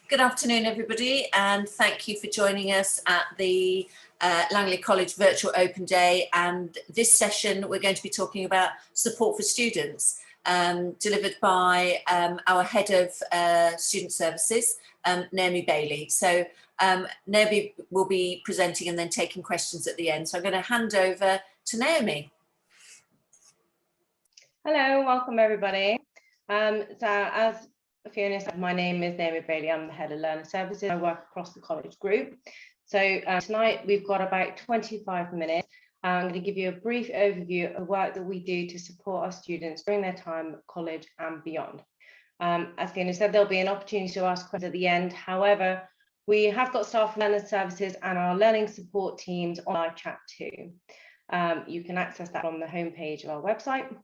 Good afternoon, everybody, and thank you for joining us at the Langley College Virtual Open Day. And this session, we're going to be talking about support for students, delivered by our Head of Student Services, Naomi Bailey. So Naomi will be presenting and then taking questions at the end. So I'm going to hand over to Naomi. Hello, welcome everybody. So as Fiona said, my name is Naomi Bailey. I'm the Head of Learner Services. I work across the college group. So tonight we've got about 25 minutes. I'm going to give you a brief overview of work that we do to support our students during their time at college and beyond. As Fiona said, there'll be an opportunity to ask questions at the end. However, we have got staff from Learner Services and our learning support teams on live chat too. You can access that on the homepage of our website.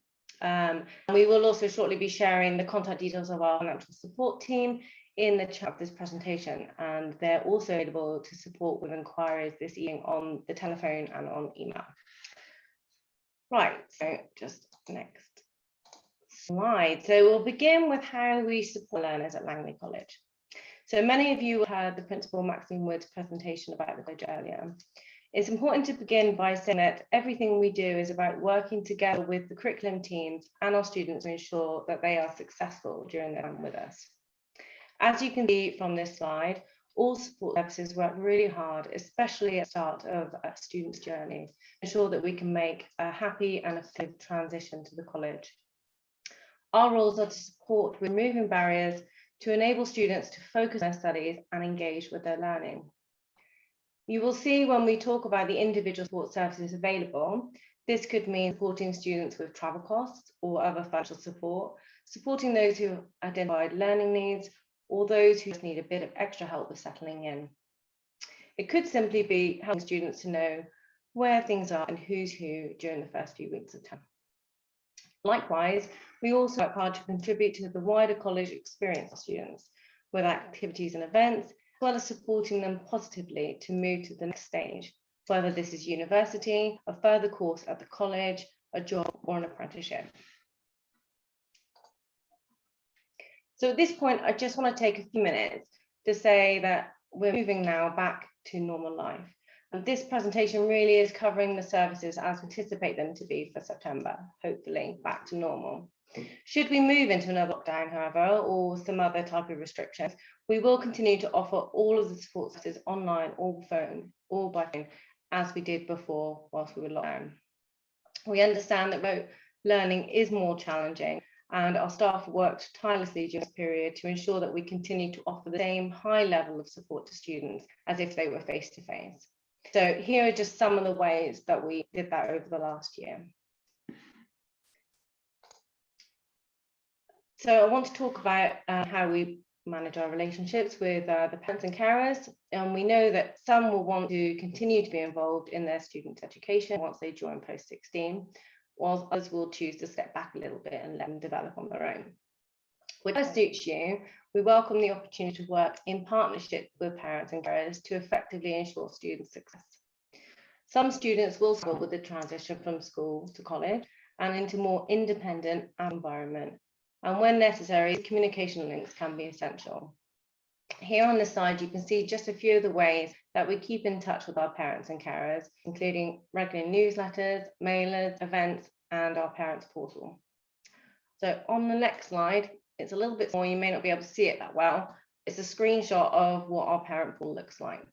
We will also shortly be sharing the contact details of our financial support team in the chat of this presentation, and they're also available to support with inquiries this evening on the telephone and on email. Right, so just next slide. So we'll begin with how we support learners at Langley College. So many of you heard the Principal Maxine Wood's presentation about the college earlier. It's important to begin by saying that everything we do is about working together with the curriculum teams and our students to ensure that they are successful during their time with us. As you can see from this slide, all support services work really hard, especially at the start of a student's journey, to ensure that we can make a happy and effective transition to the college. Our roles are to support removing barriers to enable students to focus on their studies and engage with their learning. You will see when we talk about the individual support services available, this could mean supporting students with travel costs or other financial support, supporting those who have identified learning needs, or those who just need a bit of extra help with settling in. It could simply be helping students to know where things are and who's who during the first few weeks of term. Likewise, we also work hard to contribute to the wider college experience of students with activities and events, as well as supporting them positively to move to the next stage, whether this is university, a further course at the college, a job, or an apprenticeship. So at this point, I just want to take a few minutes to say that we're moving now back to normal life. And this presentation really is covering the services as we anticipate them to be for September, hopefully back to normal. Should we move into another lockdown, however, or some other type of restrictions, we will continue to offer all of the support services online or phone, or by phone, as we did before whilst we were locked down. We understand that remote learning is more challenging, and our staff worked tirelessly during this period to ensure that we continue to offer the same high level of support to students as if they were face-to-face. So here are just some of the ways that we did that over the last year. So I want to talk about how we manage our relationships with the parents and carers. And we know that some will want to continue to be involved in their students' education once they join post-16, whilst others will choose to step back a little bit and let them develop on their own. Whichever suits you, we welcome the opportunity to work in partnership with parents and carers to effectively ensure student success. Some students will struggle with the transition from school to college and into more independent environment. And when necessary, communication links can be essential. Here on this side, you can see just a few of the ways that we keep in touch with our parents and carers, including regular newsletters, mailers, events, and our parents portal. So on the next slide, it's a little bit more, you may not be able to see it that well. It's a screenshot of what our parent portal looks like.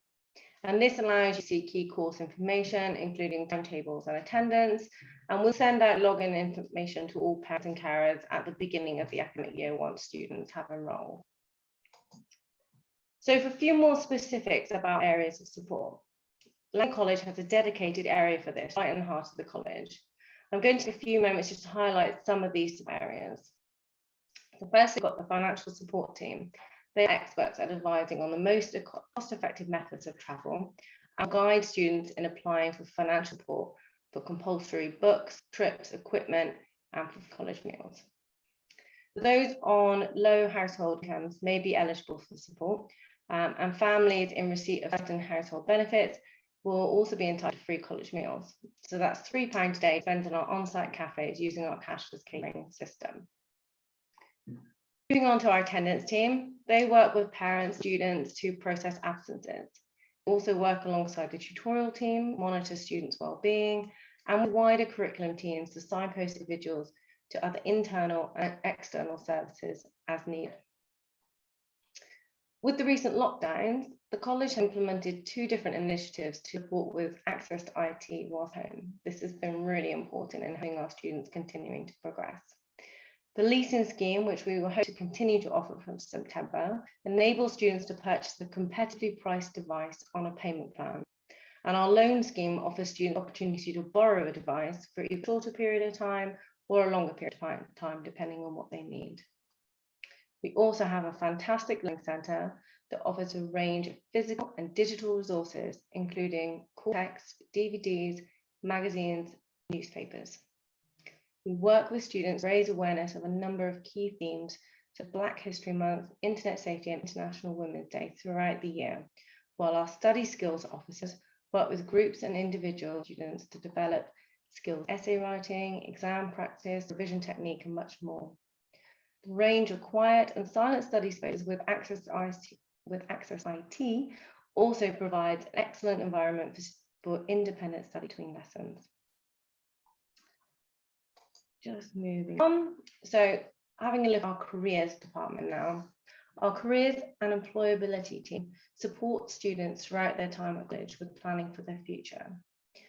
And this allows you to see key course information, including timetables and attendance. And we'll send out login information to all parents and carers at the beginning of the academic year once students have enrolled. So for a few more specifics about areas of support, Langley College has a dedicated area for this, right in the heart of the college. I'm going to take a few moments just to highlight some of these areas. So first, we've got the financial support team. They're experts at advising on the most cost-effective methods of travel and guide students in applying for financial support for compulsory books, trips, equipment, and for college meals. Those on low household incomes may be eligible for support, and families in receipt of certain household benefits will also be entitled to free college meals. So that's £3 a day spent in our on-site cafes using our cashless catering system. Moving on to our attendance team, they work with parents, students to process absences. Also work alongside the tutorial team, monitor students' well-being, and with wider curriculum teams to signpost individuals to other internal and external services as needed. With the recent lockdowns, the college has implemented 2 different initiatives to support with access to IT whilst home. This has been really important in helping our students continuing to progress. The leasing scheme, which we will hope to continue to offer from September, enables students to purchase a competitively priced device on a payment plan. And our loan scheme offers students the opportunity to borrow a device for either a shorter period of time or a longer period of time, depending on what they need. We also have a fantastic learning centre that offers a range of physical and digital resources, including core texts, DVDs, magazines, newspapers. We work with students to raise awareness of a number of key themes for Black History Month, Internet Safety and International Women's Day throughout the year, while our study skills officers work with groups and individual students to develop skills, essay writing, exam practice, revision technique, and much more. The range of quiet and silent study spaces with Access IT also provides an excellent environment for independent study between lessons. Just moving on. So having a look at our careers department now. Our careers and employability team support students throughout their time at college with planning for their future.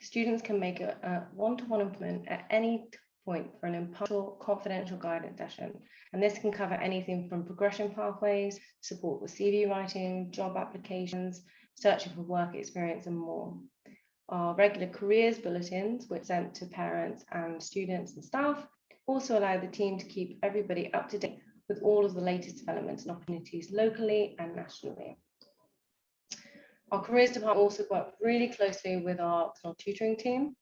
Students can make a one-to-one appointment at any point for an impartial, confidential guidance session. And this can cover anything from progression pathways, support with CV writing, job applications, searching for work experience, and more. Our regular careers bulletins, which are sent to parents and students and staff, also allow the team to keep everybody up to date with all of the latest developments and opportunities locally and nationally. Our careers department also works really closely with our tutoring team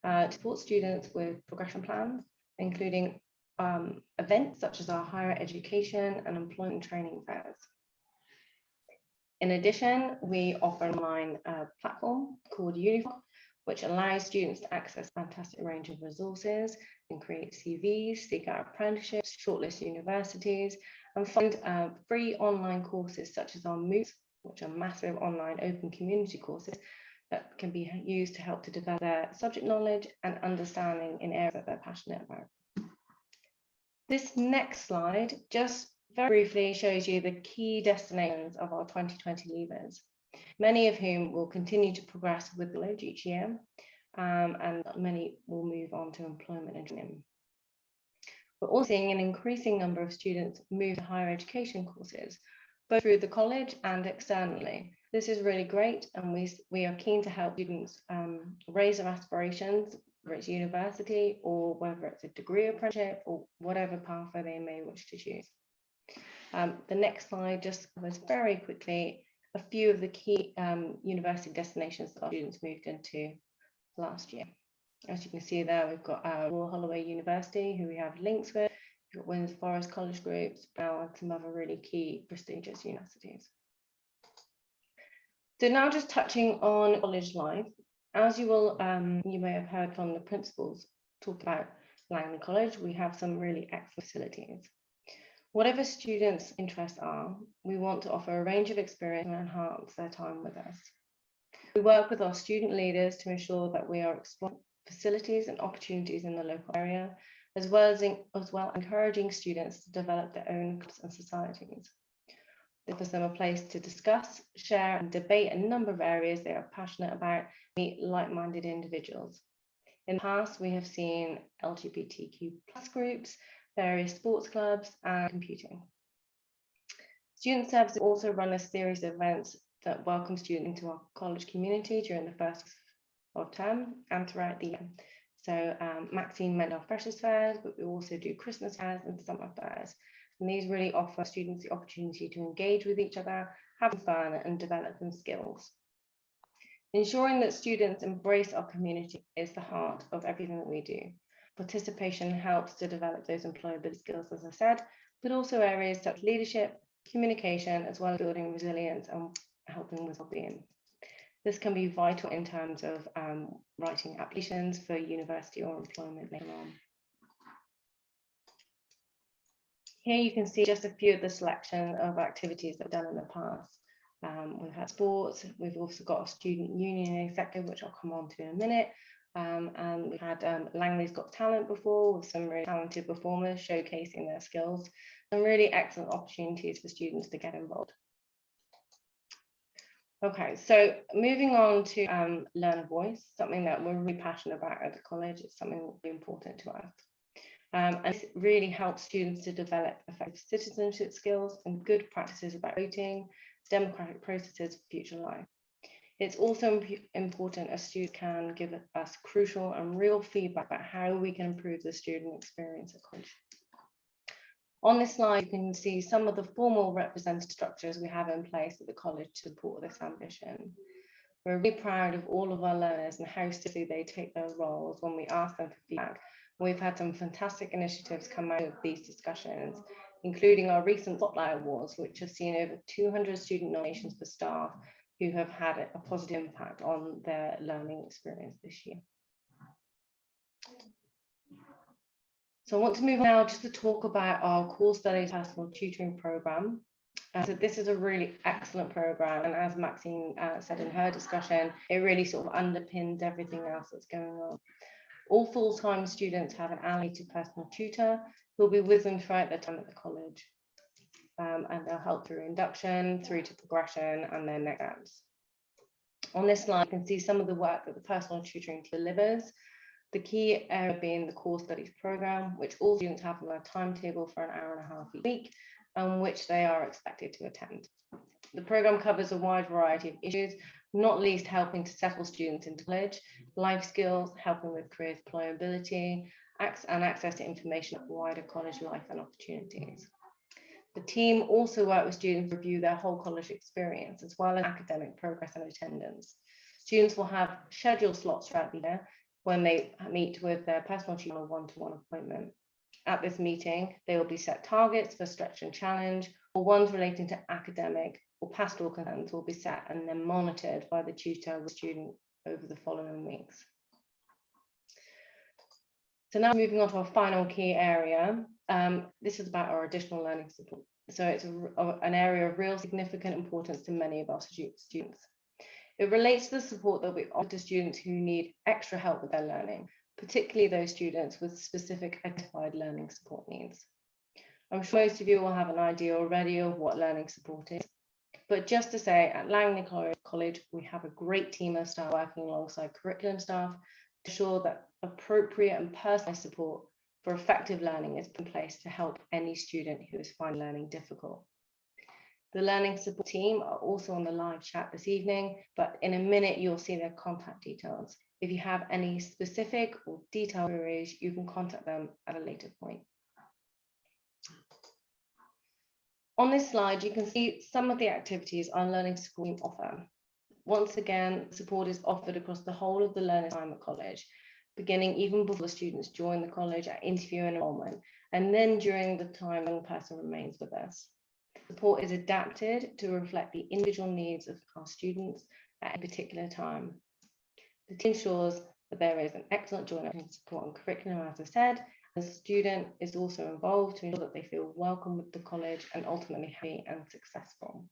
to support students with progression plans, including events such as our higher education and employment training fairs. In addition, we offer an online platform called Uniform, which allows students to access a fantastic range of resources and create CVs, seek out apprenticeships, shortlist universities, and find free online courses such as our MOOCs, which are massive online open community courses that can be used to help to develop their subject knowledge and understanding in areas that they're passionate about. This next slide just very briefly shows you the key destinations of our 2020 leavers, many of whom will continue to progress with the college each year, and many will move on to employment and training. We're also seeing an increasing number of students move to higher education courses, both through the college and externally. This is really great, and we are keen to help students raise their aspirations, whether it's university or whether it's a degree apprenticeship or whatever pathway they may wish to choose. The next slide just covers very quickly a few of the key university destinations that our students moved into last year. As you can see there, we've got Royal Holloway University, who we have links with. We've got Windsor Forest Colleges Group, and some other really key prestigious universities. So now just touching on college life. As you will, you may have heard from the principals talk about Langley College, we have some really excellent facilities. Whatever students' interests are, we want to offer a range of experience and enhance their time with us. We work with our student leaders to ensure that we are exploring facilities and opportunities in the local area, as well encouraging students to develop their own clubs and societies. This gives them a place to discuss, share, and debate a number of areas they are passionate about, meet like-minded individuals. In the past, we have seen LGBTQ+ groups, various sports clubs, and computing. Student Services also run a series of events that welcome students into our college community during the first of term and throughout the year. So Maxine meant our freshers fairs, but we also do Christmas fairs and summer fairs. And these really offer students the opportunity to engage with each other, have fun, and develop some skills. Ensuring that students embrace our community is the heart of everything that we do. Participation helps to develop those employability skills, as I said, but also areas such as leadership, communication, as well as building resilience and helping with well-being. This can be vital in terms of writing applications for university or employment later on. Here you can see just a few of the selection of activities that we've done in the past. We've had sports, we've also got a student union executive, which I'll come on to in a minute. And we've had Langley's Got Talent before, with some really talented performers showcasing their skills. Some really excellent opportunities for students to get involved. Okay, so moving on to Learn a Voice, something that we're really passionate about at the college. It's something really important to us. And this really helps students to develop effective citizenship skills and good practices about voting, democratic processes for future life. It's also important as students can give us crucial and real feedback about how we can improve the student experience at college. On this slide, you can see some of the formal representative structures we have in place at the college to support this ambition. We're really proud of all of our learners and how seriously they take their roles when we ask them for feedback. We've had some fantastic initiatives come out of these discussions, including our recent Spotlight Awards, which have seen over 200 student nominations for staff who have had a positive impact on their learning experience this year. So I want to move now just to talk about our core studies personal tutoring program. So this is a really excellent program, and as Maxine said in her discussion, it really sort of underpins everything else that's going on. All full-time students have an allocated personal tutor who will be with them throughout their time at the college, and they'll help through induction, through to progression and their next exams. On this slide, you can see some of the work that the personal tutoring delivers. The key area being the core studies program, which all students have on their timetable for an hour and a half each week, and which they are expected to attend. The program covers a wide variety of issues, not least helping to settle students into college, life skills, helping with career employability, and access to information of wider college life and opportunities. The team also work with students to review their whole college experience, as well as academic progress and attendance. Students will have scheduled slots throughout the year when they meet with their personal tutor on a one-to-one appointment. At this meeting, they will be set targets for stretch and challenge, or ones relating to academic or pastoral concerns will be set and then monitored by the tutor with the student over the following weeks. So now moving on to our final key area, this is about our additional learning support. So it's an area of real significant importance to many of our students. It relates to the support that we offer to students who need extra help with their learning, particularly those students with specific identified learning support needs. I'm sure most of you will have an idea already of what learning support is, but just to say, at Langley College, we have a great team of staff working alongside curriculum staff to ensure that appropriate and personalised support for effective learning is in place to help any student who is finding learning difficult. The learning support team are also on the live chat this evening, but in a minute you'll see their contact details. If you have any specific or detailed queries, you can contact them at a later point. On this slide, you can see some of the activities our learning support team offer. Once again, support is offered across the whole of the learning time at college, beginning even before the students join the college at interview and enrollment, and then during the time a young person remains with us. Support is adapted to reflect the individual needs of our students at a particular time. The team ensures that there is an excellent joint support on curriculum, as I said. The student is also involved to ensure that they feel welcome with the college and ultimately happy and successful.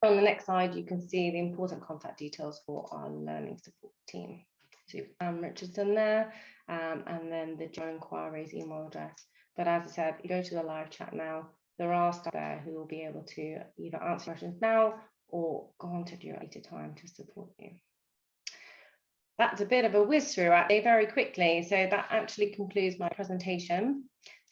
On the next slide, you can see the important contact details for our learning support team. So Richardson there, and then the Joe Inquiries email address. But as I said, you go to the live chat now, there are staff there who will be able to either answer questions now or contact you at a later time to support you. That's a bit of a whiz through actually very quickly. So that actually concludes my presentation.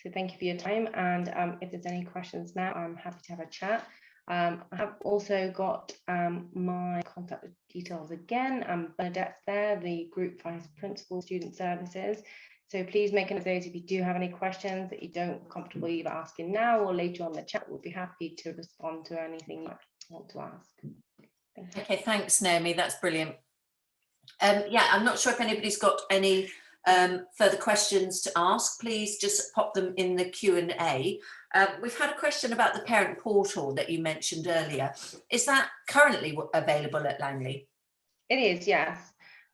So thank you for your time. And if there's any questions now, I'm happy to have a chat. I have also got my contact details again. Bernadette's there, the Group Vice Principal Student Services. So please make a note of those if you do have any questions that you don't comfortable either asking now or later on the chat. We'll be happy to respond to anything you want to ask. Thank you. Okay, thanks, Naomi. That's brilliant. Yeah, I'm not sure if anybody's got any further questions to ask. Please just pop them in the Q&A. We've had a question about the parent portal that you mentioned earlier. Is that currently available at Langley? It is, yes.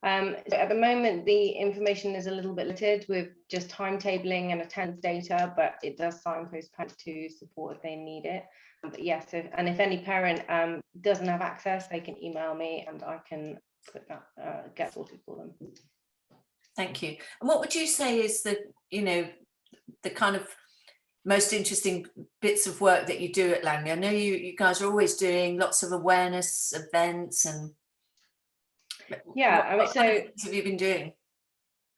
So at the moment, the information is a little bit limited with just timetabling and attendance data, but it does signpost parents to support if they need it. But yes, and if any parent doesn't have access, they can email me and I can put that, get sorted for them. Thank you. And what would you say is the, the kind of most interesting bits of work that you do at Langley? I know you guys are always doing lots of awareness events and yeah. what kind of things have you been doing?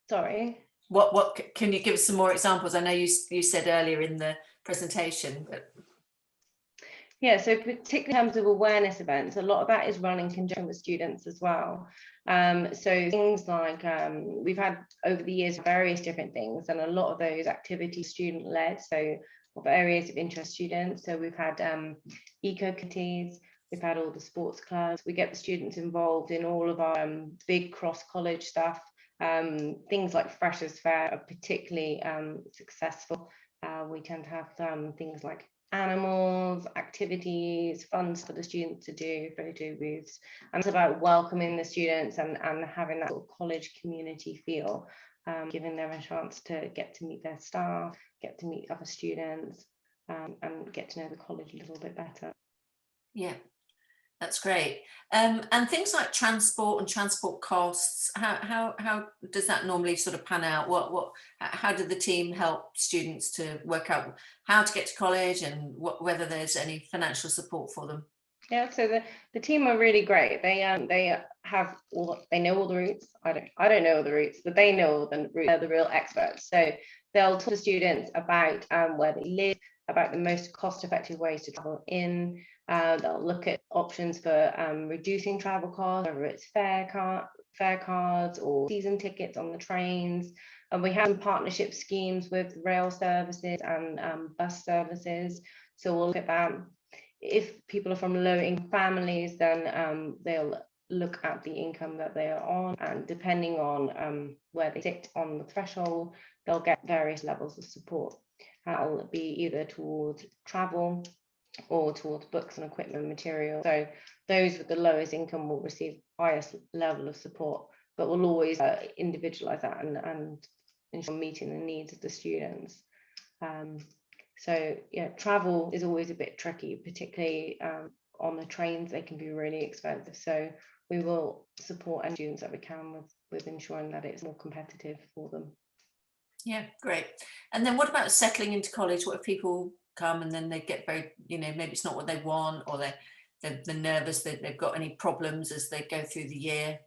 Sorry. What can you give us some more examples? I know you said earlier in the presentation, but yeah, so particularly in terms of awareness events, a lot of that is run in conjunction with students as well. So things like we've had over the years various different things, and a lot of those activities student led, so of areas of interest students. So we've had eco committees, we've had all the sports clubs, we get the students involved in all of our big cross college stuff. Things like Freshers Fair are particularly successful. We tend to have things like animals, activities, funds for the students to do, photo booths, and it's about welcoming the students and having that sort of college community feel, giving them a chance to get to meet their staff, get to meet other students, and get to know the college a little bit better. Yeah, that's great. And things like transport and transport costs, how does that normally sort of pan out? How do the team help students to work out how to get to college and whether there's any financial support for them? Yeah, so the team are really great. They know all the routes. I don't know all the routes, but they know the routes. They're the real experts. So they'll talk to students about where they live, about the most cost-effective ways to travel in. They'll look at options for reducing travel costs, whether it's fare cards or season tickets on the trains. And we have some partnership schemes with rail services and bus services. So we'll look at that. If people are from low-income families, then they'll look at the income that they are on, and depending on where they sit on the threshold, they'll get various levels of support. That'll be either towards travel or towards books and equipment material. So those with the lowest income will receive highest level of support, but we'll always individualize that and ensure meeting the needs of the students. So yeah, travel is always a bit tricky, particularly on the trains. They can be really expensive. So we will support any students that we can with ensuring that it's more competitive for them. Yeah, great. And then what about settling into college? What if people come and then they get very, maybe it's not what they want, or they're nervous that they've got any problems as they go through the year?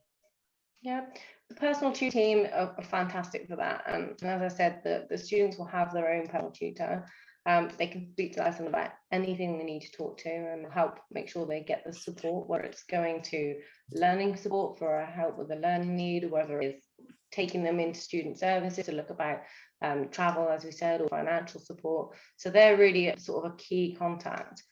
Yeah, the personal tutor team are fantastic for that. And as I said, the students will have their own personal tutor. They can speak to us about anything they need to talk to and help make sure they get the support, whether it's going to learning support for a help with a learning need, whether it's taking them into student services to look about travel, as we said, or financial support. So they're really sort of a key contact.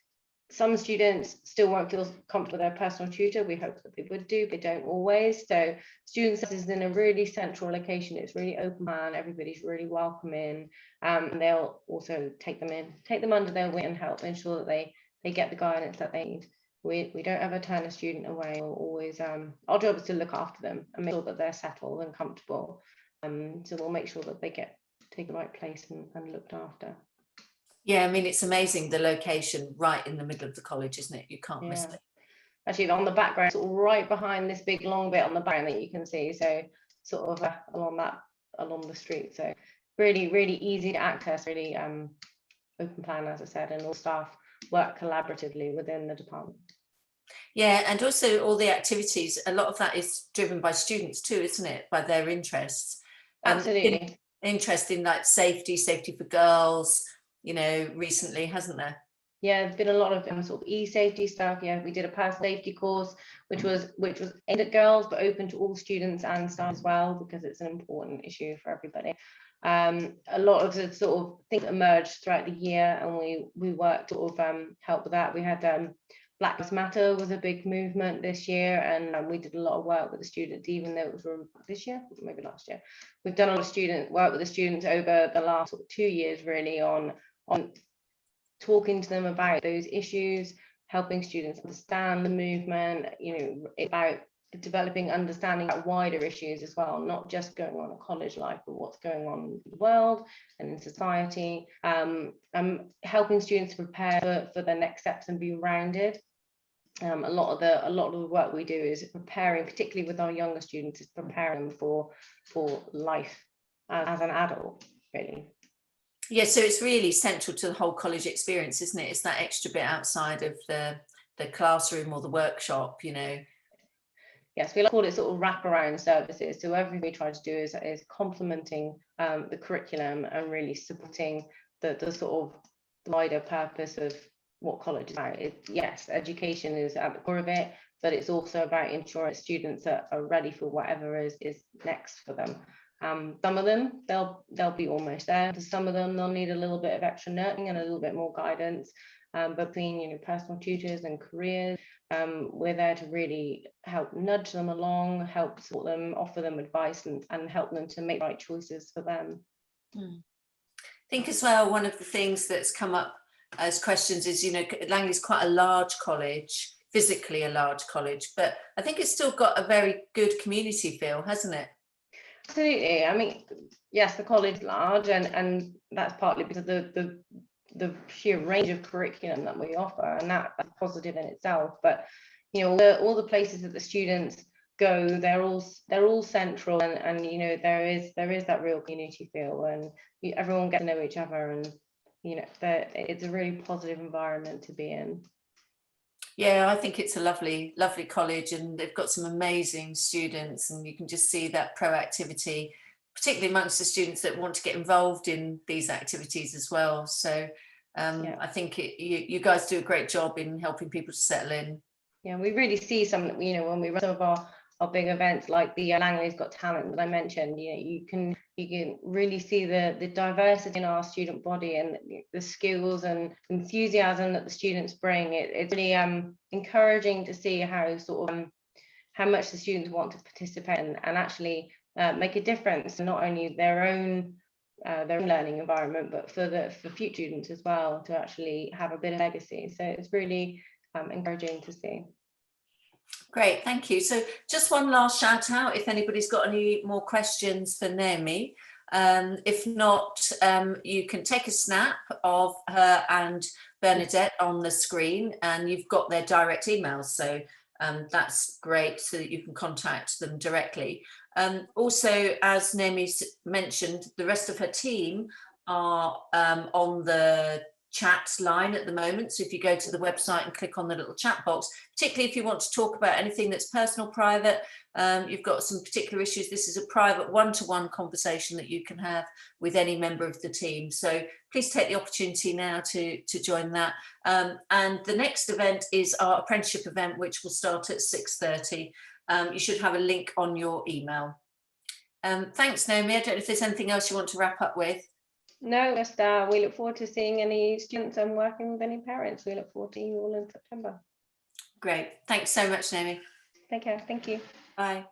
Some students still won't feel comfortable with their personal tutor. We hope that they would do, but they don't always. So student services is in a really central location. It's really open plan. Everybody's really welcoming. And they'll also take them under their wing and help ensure that they get the guidance that they need. We don't ever turn a student away. We'll always, our job is to look after them and make sure that they're settled and comfortable. So we'll make sure that they take the right place and looked after. Yeah, I mean, it's amazing, the location right in the middle of the college, isn't it? You can't miss it. Actually, on the background, sort of right behind this big long bit on the background that you can see, so sort of along the street. So really, really easy to access, really open plan, as I said, and all staff work collaboratively within the department. Yeah, and also all the activities, a lot of that is driven by students too, isn't it? By their interests. Absolutely. Interest in like safety for girls, recently, hasn't there? Yeah, there's been a lot of sort of e-safety stuff. Yeah, we did a personal safety course, which was aimed at girls, but open to all students and staff as well, because it's an important issue for everybody. A lot of the sort of things emerged throughout the year, and we worked to sort of help with that. We had Black Lives Matter was a big movement this year, and we did a lot of work with the students, even though it was this year, maybe last year. We've done a lot of work with the students over the last 2 years, really, on talking to them about those issues, helping students understand the movement, about developing understanding of wider issues as well, not just going on in college life, but what's going on in the world and in society, helping students prepare for their next steps and be rounded. A lot of the work we do is preparing, particularly with our younger students, is preparing them for life as an adult, really. Yeah, so it's really central to the whole college experience, isn't it? It's that extra bit outside of the classroom or the workshop, you know. Yes, we call it sort of wraparound services. So everything we try to do is complementing the curriculum and really supporting the sort of wider purpose of what college is about. Yes, education is at the core of it, but it's also about ensuring students are ready for whatever is next for them. Some of them, they'll be almost there. For some of them, they'll need a little bit of extra nurturing and a little bit more guidance. But between personal tutors and careers, we're there to really help nudge them along, help support them, offer them advice, and help them to make the right choices for them. I think as well, one of the things that's come up as questions is, Langley's quite a large college, physically a large college, but I think it's still got a very good community feel, hasn't it? Absolutely. I mean, yes, the college is large, and that's partly because of the sheer range of curriculum that we offer, and that's positive in itself. But all the places that the students go, they're all central, and there is that real community feel, and everyone gets to know each other, and it's a really positive environment to be in. Yeah, I think it's a lovely college, and they've got some amazing students, and you can just see that proactivity, particularly amongst the students that want to get involved in these activities as well. So Yeah. I think you guys do a great job in helping people to settle in. Yeah, we really see some, when we run some of our big events like the Langley's Got Talent that I mentioned, you can really see the diversity in our student body and the skills and enthusiasm that the students bring. It's really encouraging to see how how much the students want to participate and actually make a difference, not only their own learning environment, but for future students as well, to actually have a bit of legacy. So it's really encouraging to see. Great, thank you. So just one last shout out, if anybody's got any more questions for Naomi. If not, you can take a snap of her and Bernadette on the screen, and you've got their direct emails. So that's great, so that you can contact them directly. Also, as Naomi mentioned, the rest of her team are on the chat line at the moment. So if you go to the website and click on the little chat box, particularly if you want to talk about anything that's personal, private, you've got some particular issues, this is a private one-to-one conversation that you can have with any member of the team. So please take the opportunity now to join that. And the next event is our apprenticeship event, which will start at 6:30. You should have a link on your email. Thanks, Naomi. I don't know if there's anything else you want to wrap up with. No, just we look forward to seeing any students and working with any parents. We look forward to seeing you all in September. Great. Thanks so much, Naomi. Take care. Thank you. Bye.